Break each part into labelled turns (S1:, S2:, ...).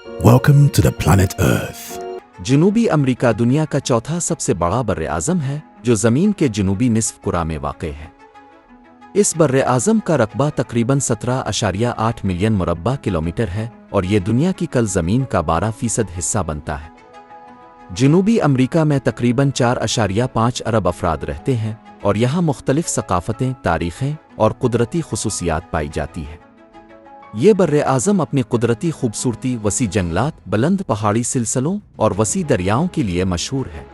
S1: Welcome to the planet Earth.
S2: जनूबी America दुनिया का चौथा सबसे बड़ा बर्र-ए-आज़म है जो ज़मीन के जनूबी निस्फ़ कुरा में वाक़ है। इस बर्र-ए-आज़म का रकबा तकरीबन 17.8 मिलियन मुरब्बा किलोमीटर है और ये दुनिया की कुल ज़मीन का 12% हिस्सा बनता है। जनूबी अमेरिका में तकरीबन 4.5 अरब अफराद रहते हैं और यहाँ मुख्तलिफ सकाफ़तें, तारीख़ें और कुदरती ख़ुसूसियात पाई जाती हैं। ये बर्र-ए-आज़म अपनी कुदरती खूबसूरती, वसी जंगलात, बुलंद पहाड़ी सिलसिलों और वसी दरियाओं के लिए मशहूर है।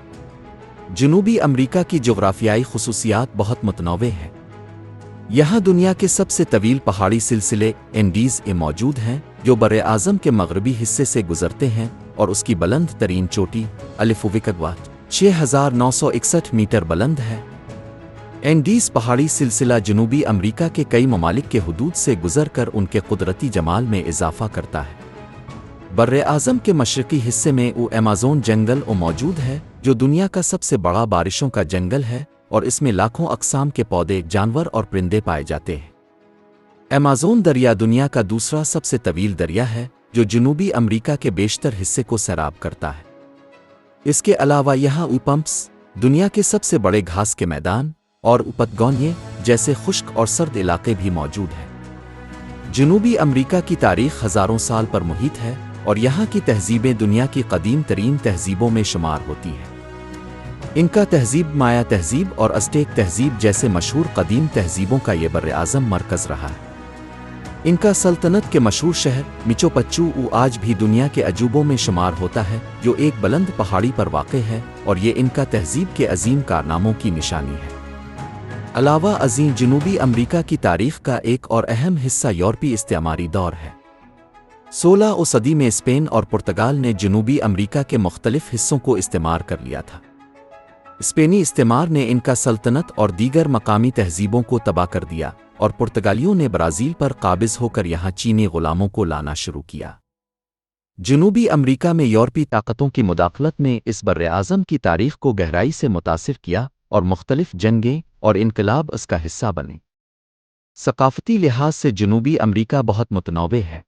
S2: जनूबी अमेरिका की जोग्राफियाई ख़ुसूसियात बहुत मुतनव्वे हैं। यहाँ दुनिया के सबसे तवील पहाड़ी सिलसिले एंडीज़ मौजूद हैं जो बर्र-ए-आज़म के मग़रबी हिस्से से गुज़रते हैं और उसकी बुलंद तरीन चोटी अलिफ़ुविकगवा 6,961 मीटर बुलंद है। एंडीज़ पहाड़ी सिलसिला जनूबी अमेरिका के कई ममालिक के हुदूद से गुज़र कर उनके कुदरती जमाल में इजाफ़ा करता है। बर्र-ए-आज़म के मशरक़ी हिस्से में अमेज़न जंगल मौजूद है जो दुनिया का सबसे बड़ा बारिशों का जंगल है और इसमें लाखों अक़साम के पौधे, जानवर और परिंदे पाए जाते हैं। अमेज़न दरिया दुनिया का दूसरा सबसे तवील दरिया है जो जनूबी अमेरिका के बेशतर हिस्से को सैराब करता है। इसके अलावा यहाँ पंप्स, दुनिया के सबसे बड़े घास के मैदान और पतगोनिये जैसे खुश्क और सर्द इलाके भी मौजूद हैं। जनूबी अमेरिका की तारीख़ हज़ारों साल पर मुहित है और यहाँ की तहज़ीबें दुनिया की क़दीम तरीन तहज़ीबों में शुमार होती हैं। इनका तहज़ीब माया तहज़ीब और अज़टेक तहज़ीब जैसे मशहूर क़दीम तहज़ीबों का ये बर्र-ए-आज़म मरकज़ रहा है। इनका सल्तनत के मशहूर शहर मिचू पिच्चू आज भी दुनिया के अजूबों में शुमार होता है जो एक बुलंद पहाड़ी पर वाक़ है और ये इनका तहज़ीब के अजीम कारनामों की निशानी है। अलावा अज़ीम जनूबी अमेरिका की तारीख़ का एक और अहम हिस्सा यूरोपी इस्तेमारी दौर है। 16वीं सदी में स्पेन और पुर्तगाल ने जनूबी अमेरिका के मुख्तलिफ हिस्सों को इस्तेमार कर लिया था। स्पेनी इस्तेमार ने इनका सल्तनत और दीगर मकामी तहज़ीबों को तबाह कर दिया और पुर्तगालियों ने ब्राज़ील पर काबिज़ होकर यहाँ चीनी ग़ुलामों को लाना शुरू किया। जनूबी अमेरिका में यूरोपी ताकतों की मुदाखलत ने इस बर्र-ए-आज़म की तारीख़ को गहराई से मुतासिर किया और मुख्तलिफ जंगें और इनकलाब इसका हिस्सा बने। सकाफ़ती लिहाज से जनूबी अमेरिका बहुत मुतनव्वे है।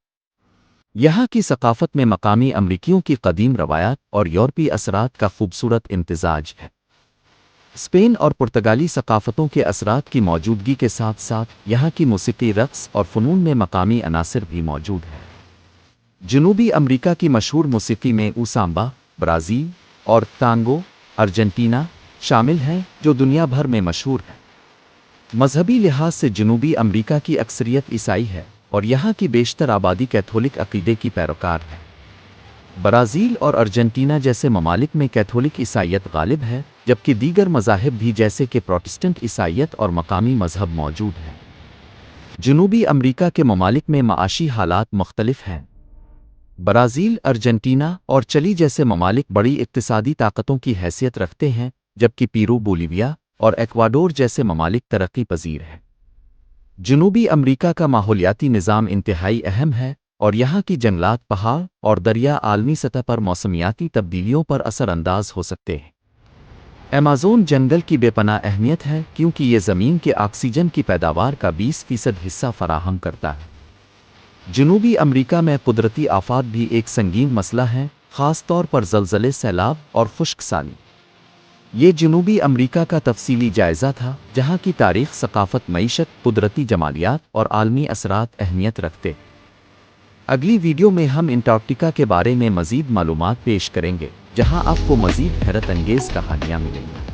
S2: यहाँ की सकाफ़त में मकामी अमरीकियों की क़दीम रवायात और यूरोपी असरात का खूबसूरत इम्तिज़ाज है। स्पेन और पुर्तगाली सकाफ़तों के असरात की मौजूदगी के साथ साथ यहाँ की मूसीक़ी, रक़्स और फ़नून में मकामी अनासिर भी मौजूद है। जनूबी अमेरिका की मशहूर मूसीक़ी में सांबा, ब्राज़ील और तांगो, अर्जेंटीना शामिल हैं जो दुनिया भर में मशहूर है। मजहबी लिहाज से जनूबी अमेरिका की अक्सरियत ईसाई है और यहाँ की बेशतर आबादी कैथोलिक अक़ीदे की पैरोकार है। ब्राज़ील और अर्जेंटीना जैसे ममालिक में कैथोलिक ईसाईयत गालिब है जबकि दीगर मज़ाहिब भी जैसे कि प्रोटेस्टेंट ईसाईयत और मकामी मजहब मौजूद हैं। जनूबी अमेरिका के ममालिक में माशी हालात मुख्तलिफ हैं। ब्राज़ील, अर्जेंटीना और चिली जैसे ममालिक बड़ी इक़्तिसादी ताकतों की हैसियत रखते हैं जबकि पेरू, बोलिविया और एक्वाडोर जैसे ममालिक तरक्की पजीर हैं। जनूबी अमेरिका का माहौलियाती निज़ाम इंतहाई अहम है और यहाँ की जंगलात, पहाड़ और दरिया आलमी सतह पर मौसमियाती तब्दीलियों पर असरअंदाज हो सकते हैं। अमेज़न जंगल की बेपनाह अहमियत है क्योंकि ये ज़मीन के ऑक्सीजन की पैदावार का 20% हिस्सा फराहम करता है। जनूबी अमेरिका में कुदरती आफ़ात भी एक संगीन मसला है, ख़ास तौर पर ज़लज़ले, सैलाब और खुश्क साली। ये जनूबी अमेरिका का तफसीली जायज़ा था जहाँ की तारीख़, सकाफ़त, मईशत, कुदरती जमालियात और आलमी असरात अहमियत रखते। अगली वीडियो में हम अंटार्कटिका के बारे में मज़ीद मालूमात पेश करेंगे जहाँ आपको मज़ीद हैरत अंगेज़ कहानियाँ मिलेंगी।